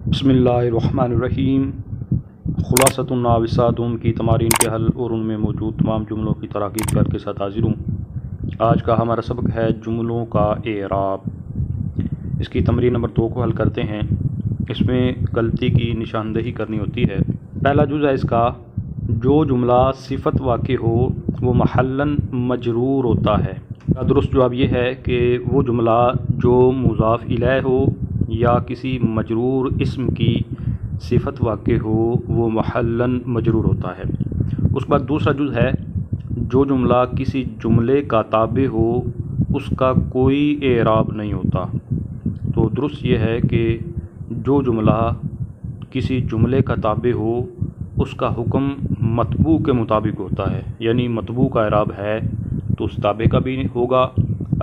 بسم اللہ الرحمن الرحیم۔ خلاصۃ نحو کی تمارین کے حل اور ان میں موجود تمام جملوں کی تراکیب کر کے ساتھ حاضر ہوں۔ آج کا ہمارا سبق ہے جملوں کا اعراب۔ اس کی تمرین نمبر 2 کو حل کرتے ہیں۔ اس میں غلطی کی نشاندہی کرنی ہوتی ہے۔ پہلا جز ہے اس کا، جو جملہ صفت واقع ہو وہ محلاً مجرور ہوتا ہے۔ درست جواب یہ ہے کہ وہ جملہ جو مضاف الیہ ہو یا کسی مجرور اسم کی صفت واقع ہو وہ محلاً مجرور ہوتا ہے۔ اس کے بعد دوسرا جز ہے، جو جملہ کسی جملے کا تابع ہو اس کا کوئی اعراب نہیں ہوتا۔ تو درست یہ ہے کہ جو جملہ کسی جملے کا تابع ہو اس کا حکم مطبوع کے مطابق ہوتا ہے، یعنی مطبوع کا اعراب ہے تو اس تابع کا بھی ہوگا،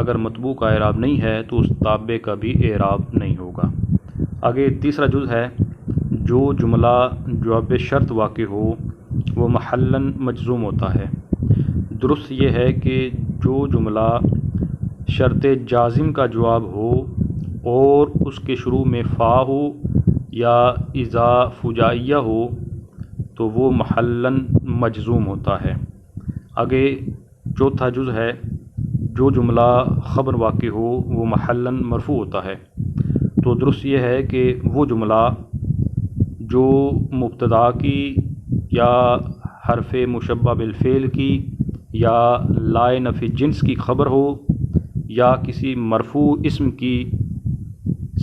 اگر مطبوع کا اعراب نہیں ہے تو اس تابع کا بھی اعراب نہیں ہوگا۔ آگے تیسرا جز ہے، جو جملہ جواب شرط واقع ہو وہ محلاً مجزوم ہوتا ہے۔ درست یہ ہے کہ جو جملہ شرط جازم کا جواب ہو اور اس کے شروع میں فا ہو یا اذا فجائیہ ہو تو وہ محلاً مجزوم ہوتا ہے۔ آگے چوتھا جز ہے، جو جملہ خبر واقع ہو وہ محلاً مرفوع ہوتا ہے۔ تو درست یہ ہے کہ وہ جملہ جو مبتدا کی یا حرف مشبہ بالفعل کی یا لائے نفی جنس کی خبر ہو یا کسی مرفوع اسم کی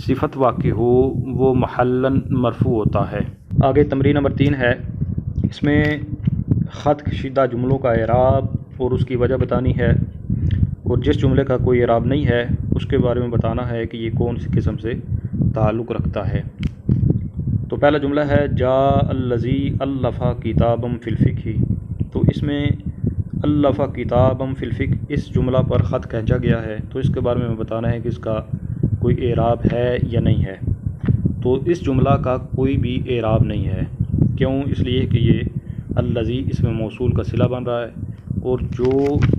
صفت واقع ہو وہ محلاً مرفوع ہوتا ہے۔ آگے تمرین نمبر 3 ہے۔ اس میں خط کشیدہ جملوں کا اعراب اور اس کی وجہ بتانی ہے، اور جس جملے کا کوئی اعراب نہیں ہے اس کے بارے میں بتانا ہے کہ یہ کون سی قسم سے تعلق رکھتا ہے۔ تو پہلا جملہ ہے جاء الذی الف کتابا فی الفقہ۔ تو اس میں الف کتابا فی الفقہ اس جملہ پر خط کھینچا گیا ہے، تو اس کے بارے میں بتانا ہے کہ اس کا کوئی اعراب ہے یا نہیں ہے۔ تو اس جملہ کا کوئی بھی اعراب نہیں ہے۔ کیوں؟ اس لیے کہ یہ الذی اسم موصول کا صلہ بن رہا ہے، اور جو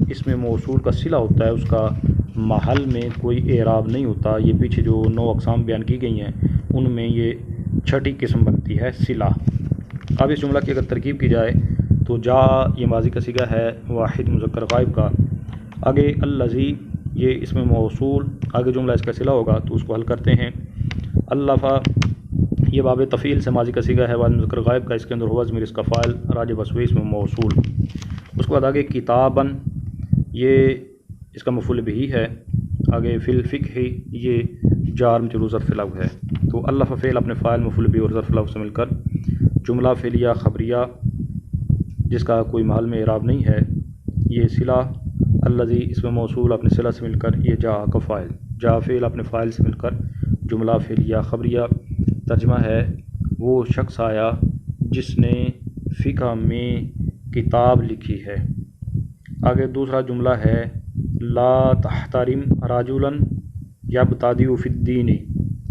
اسم موصول کا صلہ ہوتا ہے اس کا محل میں کوئی اعراب نہیں ہوتا۔ یہ پیچھے جو 9 اقسام بیان کی گئی ہیں ان میں یہ چھٹی قسم بنتی ہے صلہ۔ اب اس جملہ کی اگر ترکیب کی جائے تو جا یہ ماضی کا صیغہ ہے واحد مذکر غائب کا، آگے الذی یہ اسم موصول، آگے جملہ اس کا صلہ ہوگا تو اس کو حل کرتے ہیں۔ الف یہ باب تفعیل سے ماضی کا صیغہ ہے واحد مذکر غائب کا، اس کے اندر ہوا ضمیر اس کا فاعل راجع بسوی اسم موصول۔ اس کے بعد آگے کتاباً یہ اس کا مفعول بہ ہے، آگے فی الفقہ یہ جار مجرور ظرف لو ہے۔ تو الف فعل اپنے فاعل مفعول بہ اور ظرف لو سے مل کر جملہ فعلیہ خبریہ جس کا کوئی محل میں اعراب نہیں ہے، یہ صلہ الذی اسم موصول اپنے صلہ سے مل کر یہ جا کا فاعل، جا فعل اپنے فاعل سے مل کر جملہ فعلیہ خبریہ۔ ترجمہ ہے وہ شخص آیا جس نے فقہ میں کتاب لکھی ہے۔ آگے دوسرا جملہ ہے لا تحترم رجلا یبتدئ فی الدین۔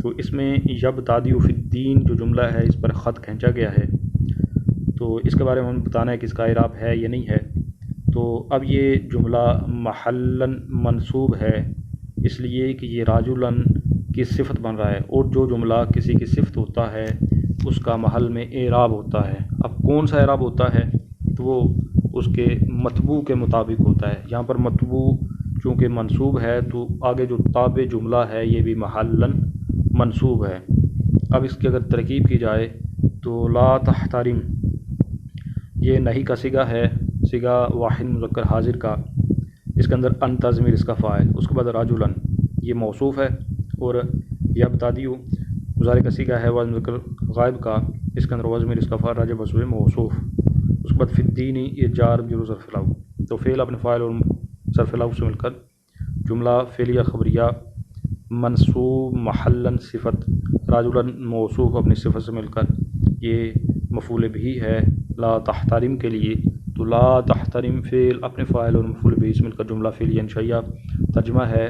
تو اس میں یبتدئ فی الدین جو جملہ ہے اس پر خط کھینچا گیا ہے، تو اس کے بارے میں ہمیں بتانا ہے کہ اس کا اعراب ہے یا نہیں ہے۔ تو اب یہ جملہ محلاً منصوب ہے اس لیے کہ یہ رجلاً کی صفت بن رہا ہے، اور جو جملہ کسی کی صفت ہوتا ہے اس کا محل میں اعراب ہوتا ہے۔ اب کون سا اعراب ہوتا ہے؟ تو وہ اس کے مطبوع کے مطابق ہوتا ہے۔ یہاں پر مطبوع چونکہ منصوب ہے تو آگے جو تابع جملہ ہے یہ بھی محلاً منصوب ہے۔ اب اس کی اگر ترکیب کی جائے تو لا تحترم یہ نہی کا صیغہ ہے، صیغہ واحد مذکر حاضر کا، اس کے اندر انت ضمیر اس کا فاعل، اس کے بعد رجلاً یہ موصوف ہے، اور یبتدئ مضارع کا صیغہ ہے واحد مذکر غائب کا، اس کے اندر ہوا ضمیر اس کا فاعل راجع بسوئے موصوف، اس کے بعد فی الدین یہ جار مجرور ظرف لو۔ تو فعل اپنے فاعل اور ظرف لو سے مل کر جملہ فعلیہ خبریہ منصوب محلاً صفت رجلاً موصوف اپنی صفت سے مل کر یہ مفعول بہ ہے لا تحترم کے لیے۔ تو لا تحترم فعل اپنے فاعل اور مفعول بہ سے مل کر جملہ فعلیہ انشائیہ۔ ترجمہ ہے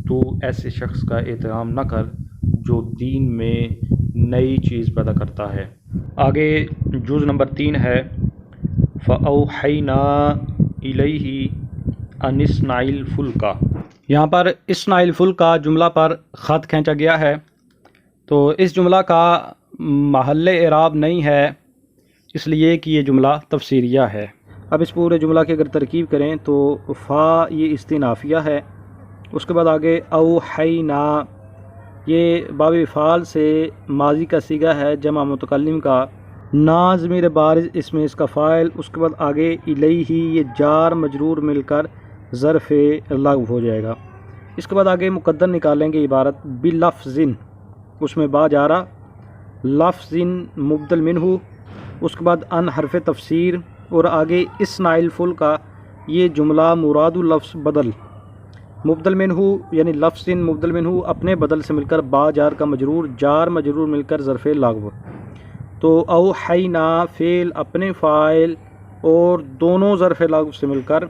تو ایسے شخص کا احترام نہ کر جو دین میں نئی چیز پیدا کرتا ہے۔ آگے جز نمبر 3 ہے فَأَوْحَيْنَا إِلَيْهِ أَنِ اصْنَعِ الْفُلْكَ۔ یہاں پر اصنع الفلک کا جملہ پر خط کھینچا گیا ہے، تو اس جملہ کا محل اعراب نہیں ہے اس لیے کہ یہ جملہ تفسیریہ ہے۔ اب اس پورے جملہ کی اگر ترکیب کریں تو فا یہ استنافیہ ہے، اس کے بعد آگے اوحینا یہ باب فعال سے ماضی کا صیغہ ہے جمع متکلم کا، نا ضمیر بارز اس میں اس کا فاعل، اس کے بعد آگے الیہ یہ جار مجرور مل کر ظرف لغو ہو جائے گا۔ اس کے بعد آگے مقدر نکالیں گے عبارت بلفظ، اس میں با جارا، لفظ مبدل منہ، اس کے بعد ان حرف تفسیر، اور آگے اسنائل فل کا یہ جملہ مراد لفظ بدل، مبدل منہ یعنی لفظ مبدل منہ اپنے بدل سے مل کر با جار کا مجرور، جار مجرور مل کر ظرف لغو۔ تو اوحینا فعل اپنے فاعل اور دونوں ظرف لغو سے مل کر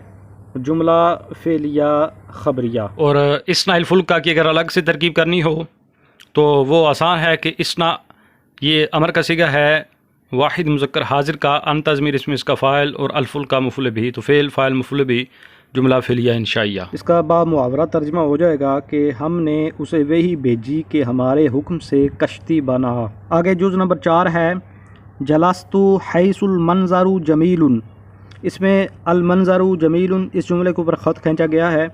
جملہ فعلیہ خبریہ۔ اور اسنا الفلکا کی اگر الگ سے ترکیب کرنی ہو تو وہ آسان ہے کہ اسنا یہ امر کا صیغہ ہے واحد مذکر حاضر کا، ان تضمیر اس میں اس کا فاعل، اور الفلکا مفعول بھی، تو فعل فاعل مفعول بھی جملہ فعلیہ انشائیہ۔ اس کا باب محاورہ ترجمہ ہو جائے گا کہ ہم نے اسے وہی بھیجی کہ ہمارے حکم سے کشتی بنا۔ آگے جز نمبر 4 ہے جلست حیث المنظر جمیل، اس میں المنظر جمیل اس جملے کے اوپر خط کھینچا گیا ہے،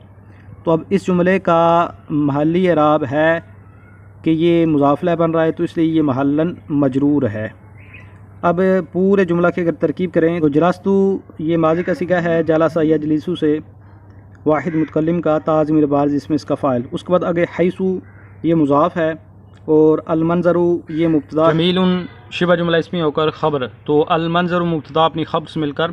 تو اب اس جملے کا محلی اعراب ہے کہ یہ مضاف الیہ بن رہا ہے، تو اس لیے یہ محلاً مجرور ہے۔ اب پورے جملہ کی اگر ترکیب کریں تو جلستو یہ ماضی کا صیغہ ہے جلسہ یجلسو سے واحد متکلم کا، تا ضمیر بارز اس میں اس کا فاعل، اس کے بعد آگے حیثو یہ مضاف ہے، اور المنظر یہ مبتدا، جمیل شبہ جملہ اسمی ہو کر خبر، تو المنظر مبتدا اپنی خبر سے مل کر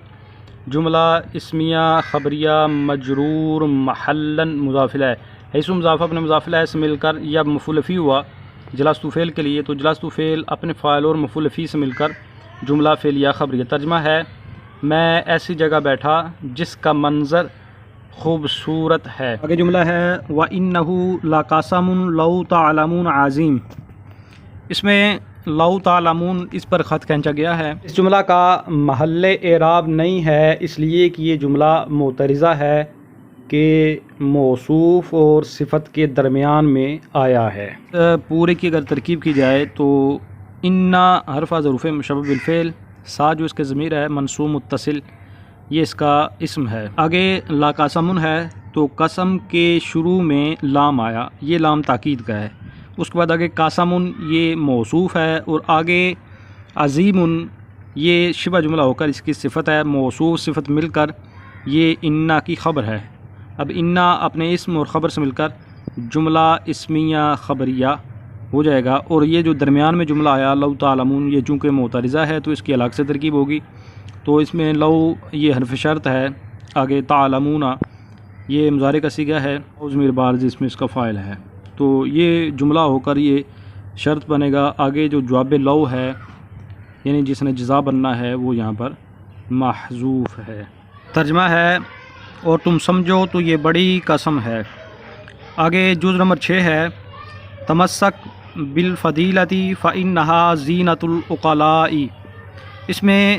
جملہ اسمیہ خبریہ مجرور محلاً مضاف الیہ، حیثو مضاف اپنے مضاف الیہ سے مل کر یا مفعول فی ہوا جلستو فعل کے لیے، تو جلستو فعل اپنے فاعل اور مفعول فی سے مل کر جملہ فعلیہ خبریہ۔ ترجمہ ہے میں ایسی جگہ بیٹھا جس کا منظر خوبصورت ہے۔ آگے جملہ ہے وَإِنَّهُ لَقَسَمٌ لَوْ تَعْلَمُونَ عَظِيمٌ، اس میں لَوْ تَعْلَمُونَ اس پر خط کھینچا گیا ہے۔ اس جملہ کا محل اعراب نہیں ہے اس لیے کہ یہ جملہ معترضہ ہے کہ موصوف اور صفت کے درمیان میں آیا ہے۔ پورے کی اگر ترکیب کی جائے تو انا حرف ظروف مشبہ بالفعل، سا جو اس کے ضمیر ہے منصوب متصل یہ اس کا اسم ہے۔ آگے لا قسم ہے تو قسم کے شروع میں لام آیا، یہ لام تاکید کا ہے، اس کے بعد آگے قاسم یہ موصوف ہے، اور آگے عظیم یہ شبہ جملہ ہو کر اس کی صفت ہے، موصوف صفت مل کر یہ انا کی خبر ہے۔ اب انا اپنے اسم اور خبر سے مل کر جملہ اسمیہ خبریہ ہو جائے گا، اور یہ جو درمیان میں جملہ آیا لو تعلمون یہ چونکہ معترضہ ہے تو اس کی الگ سے ترکیب ہوگی، تو اس میں لو یہ حرف شرط ہے، آگے تعلمون یہ مضارع کا صیغہ ہے، ضمیر بارز اس میں اس کا فاعل ہے، تو یہ جملہ ہو کر یہ شرط بنے گا۔ آگے جو جواب لو ہے یعنی جس نے جزا بننا ہے وہ یہاں پر محذوف ہے۔ ترجمہ ہے اور تم سمجھو تو یہ بڑی قسم ہے۔ آگے جز نمبر 6 ہے تمسک بالفضیلتی فإنہا زینت العقلاء، اس میں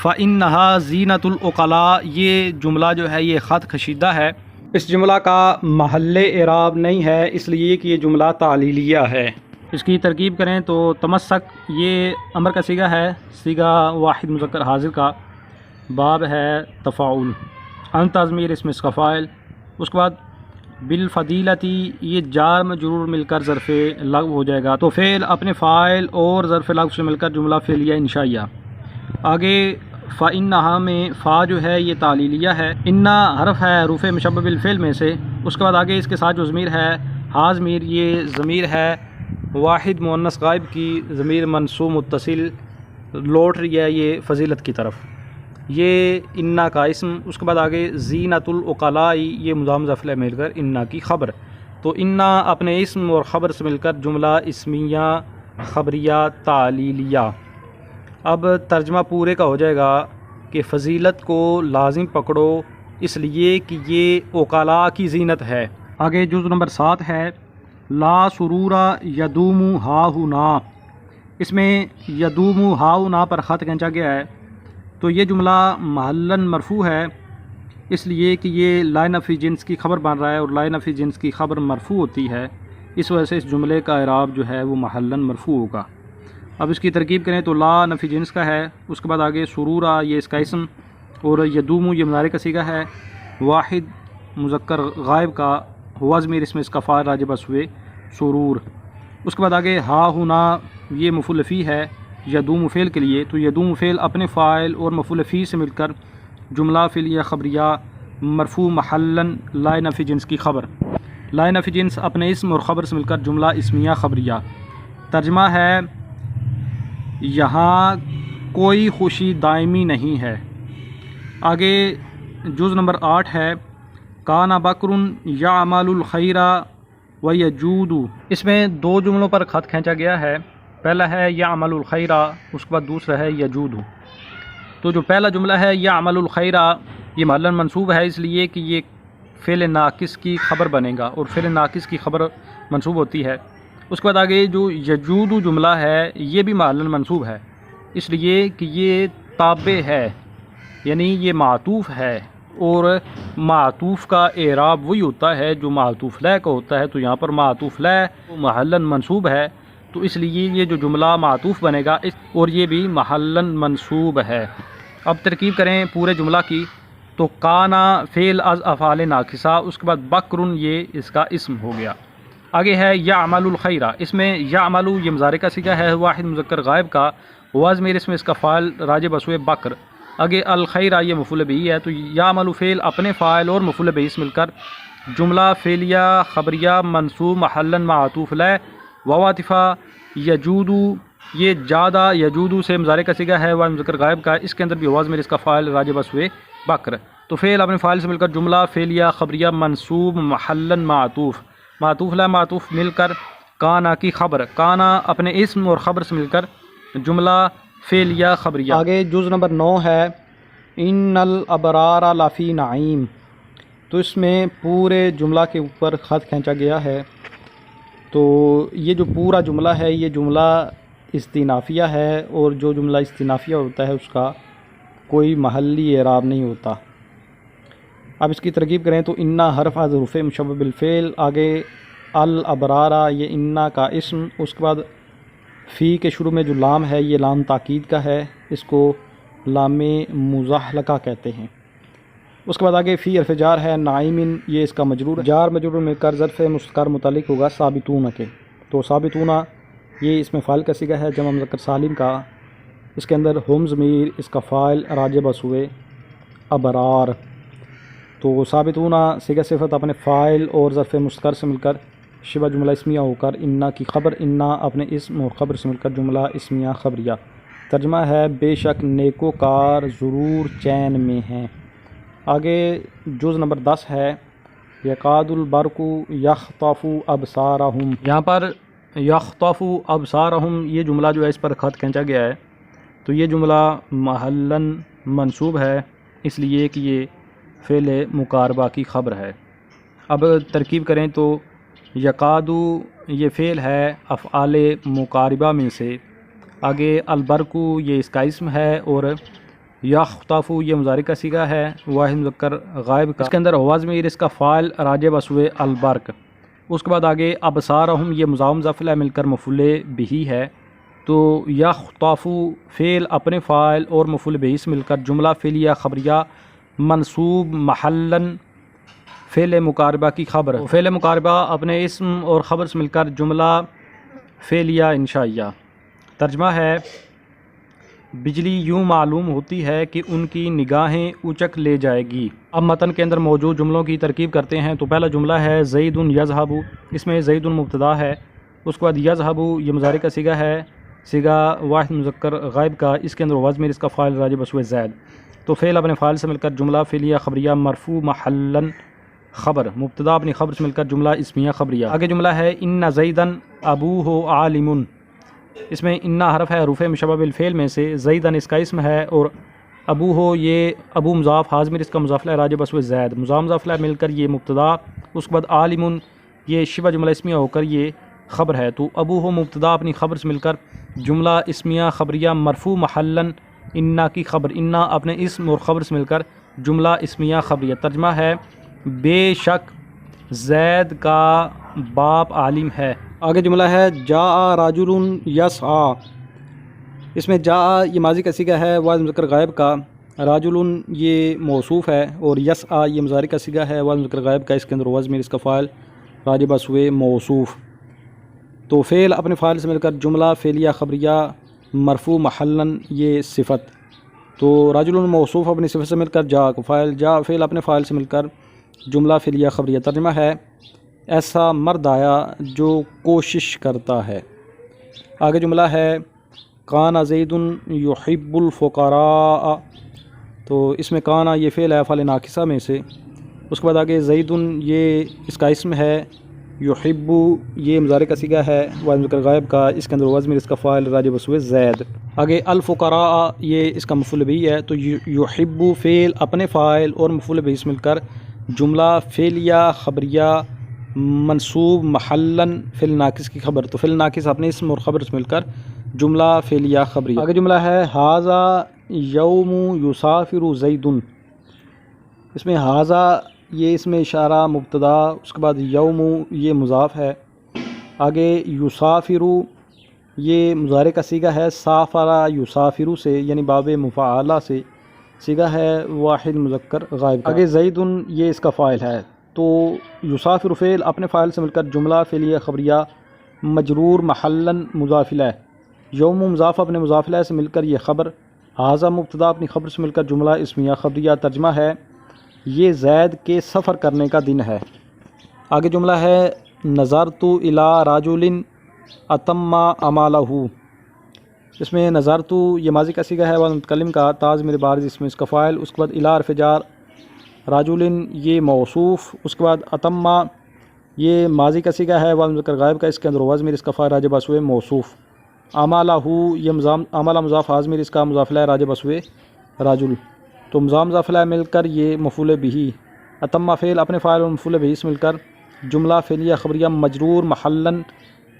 فإنہا زینت العقلاء یہ جملہ جو ہے یہ خط کشیدہ ہے، اس جملہ کا محل اعراب نہیں ہے اس لیے کہ یہ جملہ تعلیلیہ ہے۔ اس کی ترکیب کریں تو تمسک یہ امر کا صیغہ ہے، صیغہ واحد مذکر حاضر کا، باب ہے تفاعل، ان تضمیر اس میں اس کا فاعل، اس کے بعد بالفضیلتی یہ جار مجرور مل کر ظرف لغو ہو جائے گا، تو فعل اپنے فاعل اور ظرف لغو سے مل کر جملہ فعلیہ انشائیہ۔ آگے فإنہا میں فا جو ہے یہ تعلیلیہ ہے، انا حرف ہے حروف مشبہ بالفعل میں سے، اس کے بعد آگے اس کے ساتھ جو ضمیر ہے ہا ضمیر یہ ضمیر ہے واحد مؤنث غائب کی، ضمیر منصوب متصل لوٹ رہی ہے یہ فضیلت کی طرف، یہ انا کا اسم، اس کے بعد آگے زینت العقلاء یہ مضاف الیہ مل کر انا کی خبر، تو انا اپنے اسم اور خبر سے مل کر جملہ اسمیہ خبریہ تعلیلیہ۔ اب ترجمہ پورے کا ہو جائے گا کہ فضیلت کو لازم پکڑو اس لیے کہ یہ عقلاء کی زینت ہے۔ آگے جز نمبر 7 ہے لا سرور یدوم ہاہنا، اس میں یدوم ہاہنا پر خط کھینچا گیا ہے، تو یہ جملہ محلاً مرفوع ہے اس لیے کہ یہ لا نفی جنس کی خبر بن رہا ہے، اور لا نفی جنس کی خبر مرفوع ہوتی ہے، اس وجہ سے اس جملے کا اعراب جو ہے وہ محلاً مرفوع ہوگا۔ اب اس کی ترکیب کریں تو لا نفی جنس کا ہے، اس کے بعد آگے سرورا یہ اس کا اسم، اور یدوم یہ مضارع کا صیغہ ہے، واحد مذکر غائب کا ہوا ضمیر اس میں اس کا فاعل راجع بس ہوئے سرور۔ اس کے بعد آگے ہا ہنا یہ مفعول فی ہے یدوم فعل کے لیے، تو یدوم فعل اپنے فاعل اور مفعول فی سے مل کر جملہ فعلیہ خبریہ مرفوع محلاً لا نفی جنس کی خبر، لا نفی جنس اپنے اسم اور خبر سے مل کر جملہ اسمیہ خبریہ۔ ترجمہ ہے یہاں کوئی خوشی دائمی نہیں ہے۔ آگے جز نمبر 8 ہے کانا بکرن یعمل الخیر و یجود، اس میں 2 جملوں پر خط کھینچا گیا ہے، پہلا ہے یعمل الخیر، اس کے بعد دوسرا ہے یجود۔ تو جو پہلا جملہ ہے یعمل الخیر یہ محلاً منصوب ہے اس لیے کہ یہ فعل ناقص کی خبر بنے گا، اور فعل ناقص کی خبر منصوب ہوتی ہے۔ اس کے بعد آگے جو یجود جملہ ہے یہ بھی محلاً منصوب ہے اس لیے کہ یہ تابع ہے، یعنی یہ معطوف ہے، اور معطوف کا اعراب وہی ہوتا ہے جو معطوف لہ کا ہوتا ہے، تو یہاں پر معطوف لہ محلاً منصوب ہے، تو اس لیے یہ جو جملہ معطوف بنے گا اور یہ بھی محلاً منصوب ہے۔ اب ترکیب کریں پورے جملہ کی، تو کانا فعل از افعال ناقصہ، اس کے بعد بکرن یہ اس کا اسم ہو گیا۔ آگے ہے یعمل الخیر، اس میں یعمل یہ مضارع کا صیغہ ہے واحد مذکر غائب کا، ہوا ضمیر اس میں اس کا فاعل راجع بس ہوئے بکر۔ آگے الخیر یہ مفعول بہ ہے، تو یعمل فعل اپنے فاعل اور مفعول بہ سے مل کر جملہ فعلیہ خبریہ منصوب محلاً معطوف لہ وواطفہ یجود، یہ جادہ یجود سے مضارع کا صیغہ ہے واحد مذکر غائب کا، اس کے اندر بھی ہوا ضمیر اس کا فاعل راجع بس ہوئے بکر۔ تو فعل اپنے فاعل سے مل کر جملہ فعلیہ خبریہ منصوب محلاً معطوف، معطوف لا معطوف مل کر کانا کی خبر، کانا اپنے اسم اور خبر سے مل کر جملہ فعلیہ خبریہ۔ آگے جز نمبر 9 ہے ان الابرار لفی نعیم، تو اس میں پورے جملہ کے اوپر خط کھینچا گیا ہے، تو یہ جو پورا جملہ ہے یہ جملہ استئنافیہ ہے، اور جو جملہ استئنافیہ ہوتا ہے اس کا کوئی محلی اعراب نہیں ہوتا۔ اب اس کی ترکیب کریں تو انا حرف از حروف مشبہ بالفعل، آگے الابرارہ یہ انا کا اسم، اس کے بعد فی کے شروع میں جو لام ہے یہ لام تاکید کا ہے، اس کو لام مزحلقہ کہتے ہیں۔ اس کے بعد آگے فی حرف جار ہے، نعیم یہ اس کا مجرور، جار مجرور مل کر ظرف مستقر متعلق ہوگا ثابتون کے، تو ثابتون یہ اس میں فاعل کا صیغہ ہے جمع مذکر سالم کا، اس کے اندر ہم ضمیر اس کا فاعل راجع بس ہوئے ابرار، تو ثابتون صیغہ صفت اپنے فاعل اور ظرف مستقر سے مل کر شبہ جملہ اسمیہ ہو کر انا کی خبر، انا اپنے اسم اور خبر سے مل کر جملہ اسمیہ خبریہ۔ ترجمہ ہے بے شک نیکوکار ضرور چین میں ہیں۔ آگے جز نمبر 10 ہے یکاد البرق یخطف ابصارہم، یہاں پر یخطف ابصارہم یہ جملہ جو ہے اس پر خط کھینچا گیا ہے، تو یہ جملہ محلاً منصوب ہے اس لیے کہ یہ فعل مقاربہ کی خبر ہے۔ اب ترکیب کریں تو یکادو یہ فعل ہے افعال مقاربہ میں سے، آگے البرق یہ اس کا اسم ہے، اور یخطف یہ مضارع کا صیغہ ہے واحد مذکر غائب کا، اس کے اندر ہوا ضمیر اس کا فاعل راجع بس ہوئے البرق۔ اس کے بعد آگے ابصارہم یہ مضاف مضاف الیہ مل کر مفعول بہ ہے، تو یخطف فعل اپنے فاعل اور مفعول بہ سے مل کر جملہ فعلیہ خبریہ منصوب محلاً فعل مقاربہ کی خبر، فعل مقاربہ اپنے اسم اور خبر سے مل کر جملہ فعلیہ انشائیہ۔ ترجمہ ہے بجلی یوں معلوم ہوتی ہے کہ ان کی نگاہیں اچک لے جائے گی۔ اب متن کے اندر موجود جملوں کی ترکیب کرتے ہیں، تو پہلا جملہ ہے زید یذهب، اس میں زید مبتدا ہے، اس کے بعد یذهب یہ مضارع کا صیغہ ہے، صیغہ واحد مذکر غائب کا، اس کے اندر ہوا ضمیر اس کا فاعل راجع بس ہوئے زید، تو فعل اپنے فاعل سے مل کر جملہ فعلیہ خبریہ مرفوع محلاً خبر، مبتدا اپنی خبر سے مل کر جملہ اسمیہ خبریہ۔ آگے جملہ ہے ان زیدن ابوہ عالم، اس میں انا حرف ہے حروف مشبہ بالفعل میں سے، زیدن اس کا اسم ہے، اور ابوہ یہ ابو مضاف حاضمیر اس کا مضاف الیہ راجع بس ہوئے زید، مضاف مضاف الیہ مل کر یہ مبتدا، اس کے بعد عالم یہ شبہ جملہ اسمیہ ہو کر یہ خبر ہے، تو ابوہ مبتدا اپنی خبر سے مل کر جملہ اسمیہ خبریہ مرفوع محلاً انا کی خبر، انا اپنے اسم اور خبر سے مل کر جملہ اسمیہ خبریہ۔ ترجمہ ہے بے شک زید کا باپ عالم ہے۔ آگے جملہ ہے جاء رجل یسعی، اس میں جا یہ ماضی کا صیغہ ہے واحد مذکر غائب کا، راجل یہ موصوف ہے، اور یسعا یہ مضارع کا صیغہ ہے واحد مذکر غائب کا، اس کے اندر وزن اس کا فاعل راجع بسوے موصوف۔ تو فعل اپنے فاعل سے مل کر جملہ فعلیہ خبریہ مرفوع محلاً یہ صفت۔ تو راجل موصوف اپنی صفت سے مل کر جا کو فاعل، جا فعل اپنے فاعل سے مل کر جملہ فعلیہ خبریہ۔ ترجمہ ہے ایسا مرد آیا جو کوشش کرتا ہے۔ آگے جملہ ہے کان زید یحب الفقراء، تو اس میں کانا یہ فعل ہے افعال ناقصہ میں سے، اس کے بعد آگے زید یہ اس کا اسم ہے، یحب یہ مضارع کا صیغہ ہے واحد مذکر غائب کا، اس کے اندر وزن اس کا فاعل راجع بسوے زید۔ آگے الفقراء یہ اس کا مفعول بھی ہے، تو یحب فعل اپنے فاعل اور مفعول بھی سے مل کر جملہ فعلیہ خبریہ منصوب محلاً فعل ناقص کی خبر، تو فعل ناقص اپنے اسم اور خبر سے مل کر جملہ فعلیہ خبریہ۔ آگے جملہ ہے ھذا یوم یسافر زید، اس میں ھذا یہ اس میں اشارہ مبتدا، اس کے بعد یوم یہ مضاف ہے، آگے یسافر یہ مضارع کا صیغہ ہے، سافر یسافر سے یعنی باب مفعلہ سے صیغہ ہے واحد مذکر غائب کا۔ آگے زید یہ اس کا فاعل ہے، تو یسافر فعل اپنے فاعل سے مل کر جملہ فعلیہ خبریہ مجرور محلاً مضاف الیہ، یوم مضاف اپنے مضاف الیہ سے مل کر یہ خبر، ھذا مبتدا اپنی خبر سے مل کر جملہ اسمیہ خبریہ۔ ترجمہ ہے یہ زید کے سفر کرنے کا دن ہے۔ آگے جملہ ہے نظرت الی رجل اتم اعمالہ، اس میں نظرت یہ ماضی کا صیغہ ہے واحد متکلم کا، تاز میرے بارز اس میں اس کا فاعل، اس کے بعد الی حرف جار، رجل یہ موصوف، اس کے بعد اتم یہ ماضی کا صیغہ ہے واحد مذکر غائب کا، اس کے اندر وزن اس کا فاعل راجع بسوے موصوف، اعمالہ یہ اعمالہ مضاف حاضمیر اس کا مضاف الیہ راجع بسوے رجل، تو مضاف الیہ مل کر یہ مفعول بہ، اتم فعل اپنے فاعل اور مفعول بہ سے مل کر جملہ فعلیہ خبریہ مجرور محلاً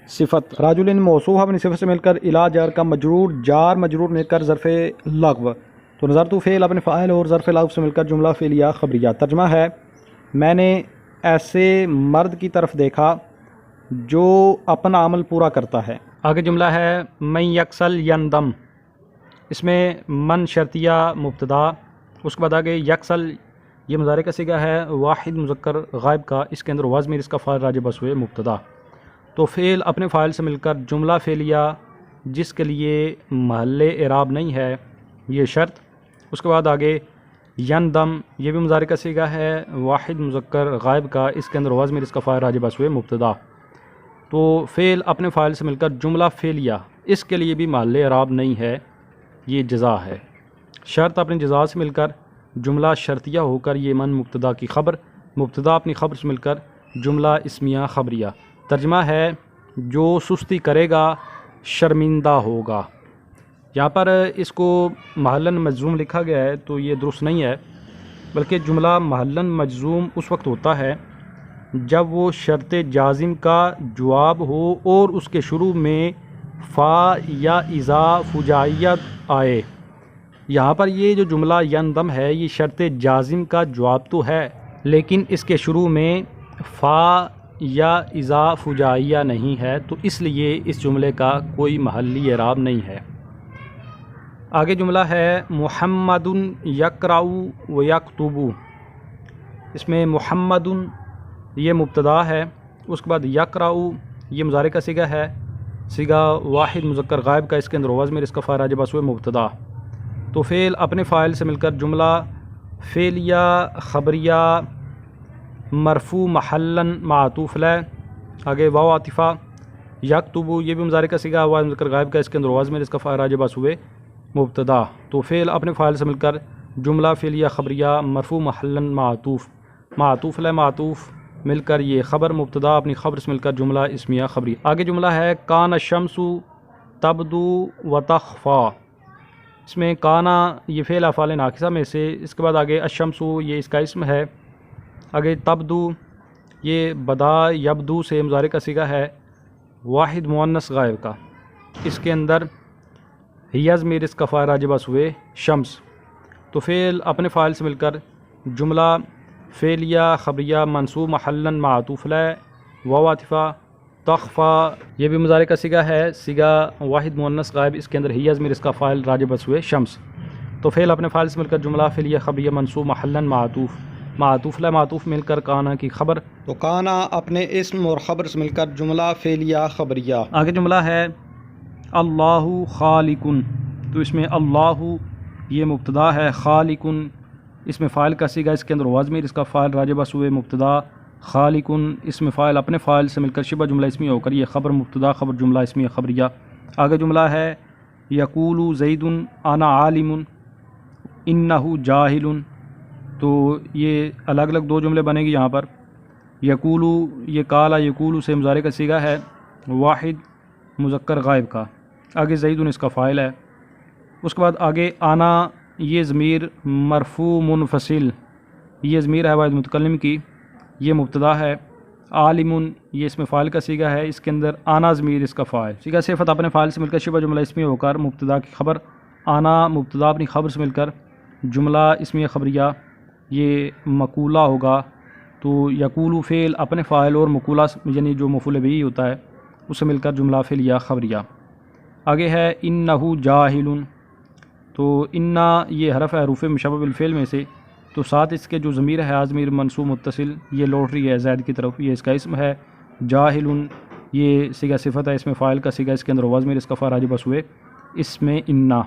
صفت، رجل موصوف اپنی صفت سے مل کر الی جار کا مجرور، جار مجرور مل کر ظرف لغو، تو نظرت فعل اپنے فاعل اور ظرف لغو سے مل کر جملہ فعلیہ خبریہ۔ ترجمہ ہے میں نے ایسے مرد کی طرف دیکھا جو اپنا عمل پورا کرتا ہے۔ آگے جملہ ہے من یکسل یندم، اس میں من شرطیہ مبتدا، اس کے بعد آگے یکسل یہ مضارع کا صیغہ ہے واحد مذکر غائب کا، اس کے اندر وزن اس کا فاعل راجع بسوے مبتدا، تو فعل اپنے فاعل سے مل کر جملہ فعلیہ جس کے لیے محل اعراب نہیں ہے یہ شرط، اس کے بعد آگے یندم یہ بھی مضارع کا صیغہ ہے واحد مذکر غائب کا، اس کے اندر وزن اس کا فاعل راجع بسوے مبتدا، تو فعل اپنے فاعل سے مل کر جملہ فعلیہ اس کے لیے بھی محل اعراب نہیں ہے یہ جزا ہے، شرط اپنی جزا سے مل کر جملہ شرطیہ ہو کر یہ من مبتدا کی خبر، مبتدا اپنی خبر سے مل کر جملہ اسمیہ خبریہ۔ ترجمہ ہے جو سستی کرے گا شرمندہ ہوگا، یہاں پر اس کو محلاً مجزوم لکھا گیا ہے تو یہ درست نہیں ہے، بلکہ جملہ محلاً مجزوم اس وقت ہوتا ہے جب وہ شرط جازم کا جواب ہو اور اس کے شروع میں فا یا اذا فجائیت آئے۔ یہاں پر یہ جو جملہ یندم ہے یہ شرط جازم کا جواب تو ہے، لیکن اس کے شروع میں فا یا اذا فجائیہ نہیں ہے، تو اس لیے اس جملے کا کوئی محلی اعراب نہیں ہے۔ آگے جملہ ہے محمد یقرأ و یکتب، اس میں محمد یہ مبتدا ہے، اس کے بعد یقرأ یہ مضارع کا صیغہ ہے، صیغہ واحد مذکر غائب کا، اس کے اندر وزن اس کا فاعل راجع بسوے مبتدا، تو فعل اپنے فاعل سے مل کر جملہ فعلیہ خبریہ مرفوع محلاً معطوف علیہ، آگے واو عاطفہ، یکتب یہ بھی مضارع کا صیغہ واحد مذکر غائب کا، اس کے اندر وزن اس کا فاعل راجع بسوے مبتدا، تو فعل اپنے فاعل سے مل کر جملہ فعلیہ خبریہ مرفوع محلاً معطوف علیہ معطوف مل کر یہ خبر، مبتدا اپنی خبر سے مل کر جملہ اسمیہ خبریہ۔ آگے جملہ ہے کان الشمس تبدو و تخفا، اس میں کانا یہ فعل افعال ناقصہ میں سے، اس کے بعد آگے الشمس یہ اس کا اسم ہے، آگے تبدو یہ بدا یبدو سے مضارع کا صیغہ ہے واحد مؤنث غائب کا، اس کے اندر ضمیر اس کا فاعل راجع بسوے شمس، تو فعل اپنے فاعل سے مل کر جملہ فعلیہ خبریہ منصوب محلاً معطوف علیہ واو عاطفہ تخفا یہ بھی مضارع کا صیغہ ہے، صیغہ واحد مؤنث غائب، اس کے اندر ہی ضمیر اس کا فاعل راجع بسوئے شمس. تو فعل اپنے فاعل سے مل کر جملہ فعلیہ خبریہ منصوب محلاً معطوف، معطوف لا معطوف مل کر کانا کی خبر. تو کانا اپنے اسم اور خبر سے مل کر جملہ فعلیہ خبریہ. آگے جملہ ہے اللہ خالقن، تو اس میں اللہ یہ مبتدا ہے، خالقن اس میں فاعل کا صیغہ، اس کے اندر ہوا ضمیر اس کا فاعل راجع بسوئے مبتدا، خالقن اس میں فاعل اپنے فاعل سے مل کر شبہ جملہ اسمیہ ہو کر یہ خبر مبتدا خبر جملہ اسمیہ خبریہ. آگے جملہ ہے یقول زید انا عالم انہ جاہل، تو یہ الگ الگ دو جملے بنے گی یہاں پر. یقول یہ کالا یقول سے مضارع کا صیغہ ہے واحد مذکر غائب کا، آگے زید اس کا فاعل ہے. اس کے بعد آگے آنا یہ ضمیر مرفوع منفصل، یہ ضمیر ہے واحد متکلم کی، یہ مبتدا ہے. عالم یہ اس میں فاعل کا صیغہ ہے، اس کے اندر آنا ضمیر اس کا فاعل. صیغہ صفت اپنے فاعل سے مل کر شبہ جملہ اسمیہ ہو کر مبتدا کی خبر، آنا مبتدا اپنی خبر سے مل کر جملہ اسمیہ خبریہ یہ مقولہ ہوگا. تو یقول فعل اپنے فاعل اور مقولہ یعنی جو مفعول بہ ہوتا ہے اس سے مل کر جملہ فعلیہ خبریہ. آگے ہے انہ جاہل، تو انہ یہ حرف ہے حروف مشبہ بالفعل میں سے، تو ساتھ اس کے جو ضمیر ہے ضمیر منصوب متصل یہ لوٹ رہی ہے زید کی طرف، یہ اس کا اسم ہے. جاہل یہ صیغہ صفت ہے، اس میں فاعل کا صیغہ، اس کے اندر ہوا ضمیر اس کا فاعل راجع بس ہوئے اس میں انہ.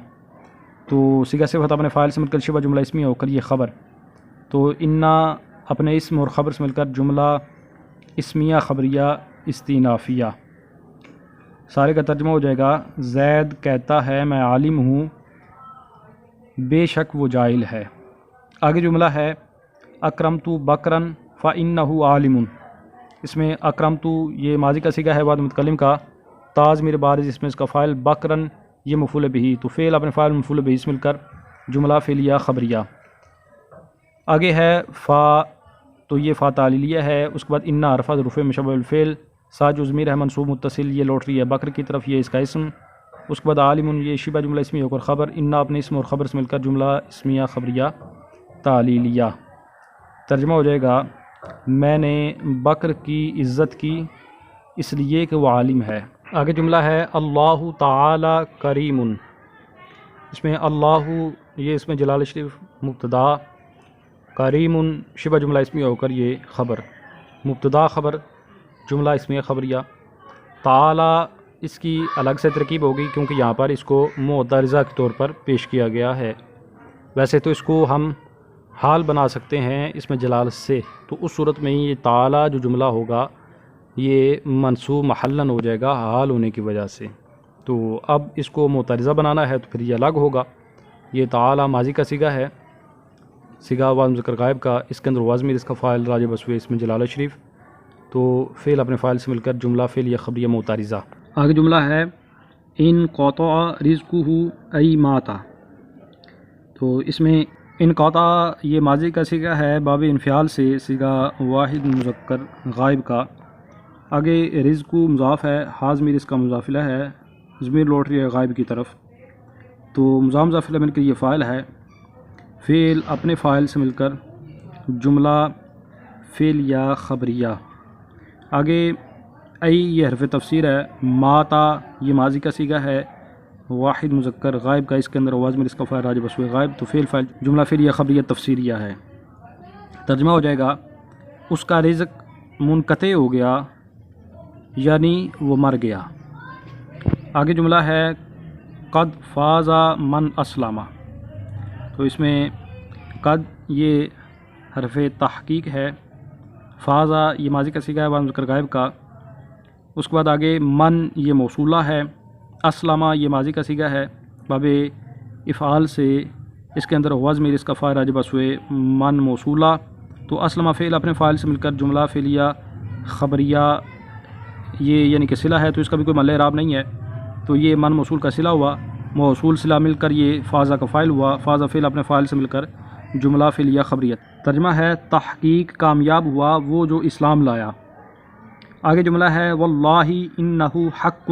تو صیغہ صفت اپنے فاعل سے مل کر شبہ جملہ اسمیہ ہو کر یہ خبر، تو انہ اپنے اسم اور خبر سے مل کر جملہ اسمیہ خبریہ استئنافیہ. سارے کا ترجمہ ہو جائے گا زید کہتا ہے میں عالم ہوں، بے شک وہ جاہل ہے. آگے جملہ ہے اکرمت بکرن فإنہ عالم، اس میں اکرمت یہ ماضی کا صیغہ ہے واحد متکلم کا، تا ضمیر بارز اس میں اس کا فاعل، بکرن یہ مفعول بہ، تو فعل اپنے فاعل مفعول بہ سے مل کر جملہ فعلیہ خبریہ. آگے ہے فا، تو یہ فا تعلیلیہ ہے. اس کے بعد انہ حرف حروف مشبہ بالفعل، ساتھ جو ضمیر ہے منصوب متصل یہ لوٹ رہی ہے بکر کی طرف، یہ اس کا اسم. اس کے بعد عالم یہ شبہ جملہ اسمیہ ہو کر خبر، انہ اپنے اسم اور خبر سے مل کر جملہ اسمیہ خبریہ تعلیلیہ. ترجمہ ہو جائے گا میں نے بکر کی عزت کی اس لیے کہ وہ عالم ہے. آگے جملہ ہے اللہ تعالی کریم، اس میں اللہ یہ اس میں جلال شریف مبتدا، کریم شبہ جملہ اسمیہ ہو کر یہ خبر، مبتدا خبر جملہ اسمیہ خبریہ. تعالی اس کی الگ سے ترکیب ہوگی کیونکہ یہاں پر اس کو معترضہ کے طور پر پیش کیا گیا ہے. ویسے تو اس کو ہم حال بنا سکتے ہیں اس میں جلالت سے، تو اس صورت میں ہی یہ تعالی جو جملہ ہوگا یہ منصوب محلاً ہو جائے گا حال ہونے کی وجہ سے. تو اب اس کو معترضہ بنانا ہے تو پھر یہ الگ ہوگا. یہ تعالی ماضی کا صیغہ ہے، صیغہ واحد مذکر غائب کا، اس کے اندر ہوا ضمیر اس کا فاعل راجع بس ہوئے اس میں جلالت شریف، تو فعل اپنے فاعل سے مل کر جملہ فعلیہ خبریہ معترضہ. آگے جملہ ہے ان قطع رزقہ ای ماتا، تو اس میں ان قطع یہ ماضی کا صیغہ ہے باب انفعال سے، صیغہ واحد مذکر غائب کا. آگے رزق مضاف ہے، ہا ضمیر اس کا مضاف الیہ ہے، ضمیر لوٹ رہی ہے غائب کی طرف، تو مضاف الیہ مل کر یہ فاعل ہے. فعل اپنے فاعل سے مل کر جملہ فعلیہ خبریہ. آگے ای یہ حرف تفسیر ہے، ماتا یہ ماضی کا صیغہ ہے واحد مذکر غائب کا، اس کے اندر ضمیر اس کا فاعل راجع بس ہوئے غائب، تو فعل فاعل جملہ فعلیہ خبریہ تفسیریہ ہے. ترجمہ ہو جائے گا اس کا رزق منقطع ہو گیا یعنی وہ مر گیا. آگے جملہ ہے قد فاز من اسلم، تو اس میں قد یہ حرف تحقیق ہے، فازہ یہ ماضی کا صیغہ ہے واحد مذکر غائب کا. اس کے بعد آگے من یہ موصولہ ہے، اسلمہ یہ ماضی کا صیغہ ہے باب افعال سے، اس کے اندر ہوا ضمیر اس کا فاعل راجع بس ہوئے من موصولہ، تو اسلمہ فعل اپنے فاعل سے مل کر جملہ فعلیہ خبریہ یہ یعنی کہ صلہ ہے، تو اس کا بھی کوئی محل اعراب نہیں ہے، تو یہ من موصول کا صلہ ہوا، موصول صلہ مل کر یہ فازہ کا فاعل ہوا، فازہ فعل اپنے فاعل سے مل کر جملہ فعلیہ خبریہ. ترجمہ ہے تحقیق کامیاب ہوا وہ جو اسلام لایا. آگے جملہ ہے واللہ انہ حق،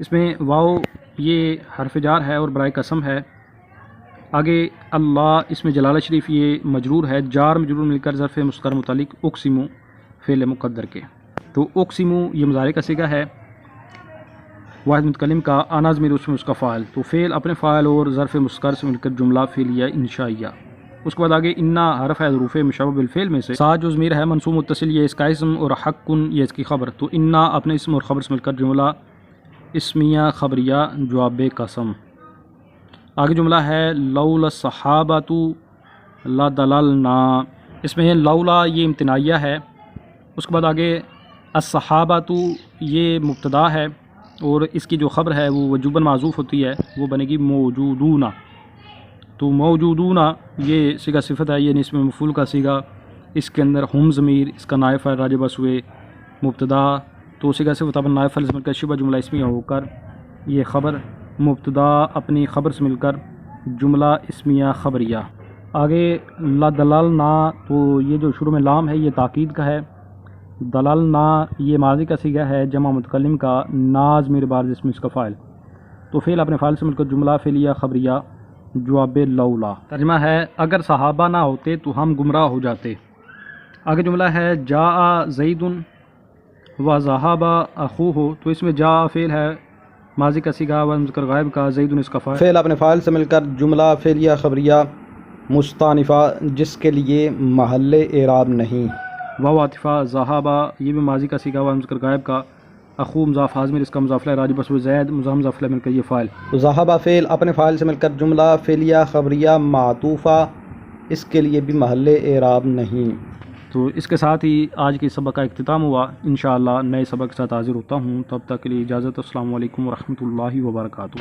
اس میں واو یہ حرف جار ہے اور برائے قسم ہے. آگے اللہ اس میں جلالت شریف یہ مجرور ہے، جار مجرور مل کر ظرف مستقر متعلق اقسم فعل مقدر کے. تو اقسمو یہ مضارع کا صیغہ ہے واحد متکلم کا، انا ضمیر اس میں اس کا فاعل، تو فعل اپنے فاعل اور ظرف مذکر سے مل کر جملہ فعلیہ انشائیہ۔ اس کے بعد آگے انا حرف ہے حروف مشبہ بالفعل میں سے، ساتھ جو ضمیر ہے منصوب متصل یہ اس کا اسم اور حقن یہ اس کی خبر، تو انا اپنے اسم اور خبر سے مل کر جملہ اسمیہ خبریہ جواب قسم۔ آگے جملہ ہے لولا الصحابۃ لضللنا، اس میں لولا یہ امتناعیہ ہے۔ اس کے بعد آگے الصحابۃ یہ مبتدا ہے اور اس کی جو خبر ہے وہ وجوباً معذوف ہوتی ہے، وہ بنے گی موجودون، تو موجودون یہ صیغہ صفت ہے، یہ اسم مفعول کا صیغہ، اس کے اندر ہم ضمیر اس کا نائب فاعل راجع بسوے مبتدا، تو صیغہ صفت اپنا نائب فاعل سے مل کر شبہ جملہ اسمیہ ہو کر یہ خبر مبتدا اپنی خبر سے مل کر جملہ اسمیہ خبریہ۔ آگے لضللنا، تو یہ جو شروع میں لام ہے یہ تاکید کا ہے، دللنا یہ ماضی کا صیغہ ہے جمع متکلم کا، نا ضمیر بارز اس میں اس کا فاعل، تو فعل اپنے فاعل سے مل کر جملہ فعلیہ خبریہ جواب لولا۔ ترجمہ ہے اگر صحابہ نہ ہوتے تو ہم گمراہ ہو جاتے۔ آگے جملہ ہے جاء زید و ذهب اخوہ، تو اس میں جاء فعل ہے ماضی کا صیغہ و مذکر غائب کا، زید اس کا فاعل، فعل اپنے فاعل سے مل کر جملہ فعلیہ خبریہ مستانفہ جس کے لیے محل اعراب نہیں، واو عاطفہ ذهب یہ بھی ماضی کا صیغہ و مذکر غائب کا، اخو مضاف حاضمیر اس کا مضاف الیہ راجع بسوے زید مضاف الیہ مل کر یہ فاعل، ذہب فعل اپنے فاعل سے مل کر جملہ فعلیہ خبریہ معطوفہ اس کے لیے بھی محل اعراب نہیں۔ تو اس کے ساتھ ہی آج کی سبق کا اختتام ہوا، انشاءاللہ نئے سبق کے ساتھ حاضر ہوتا ہوں، تب تک کے لیے اجازت، السلام علیکم ورحمۃ اللہ وبرکاتہ۔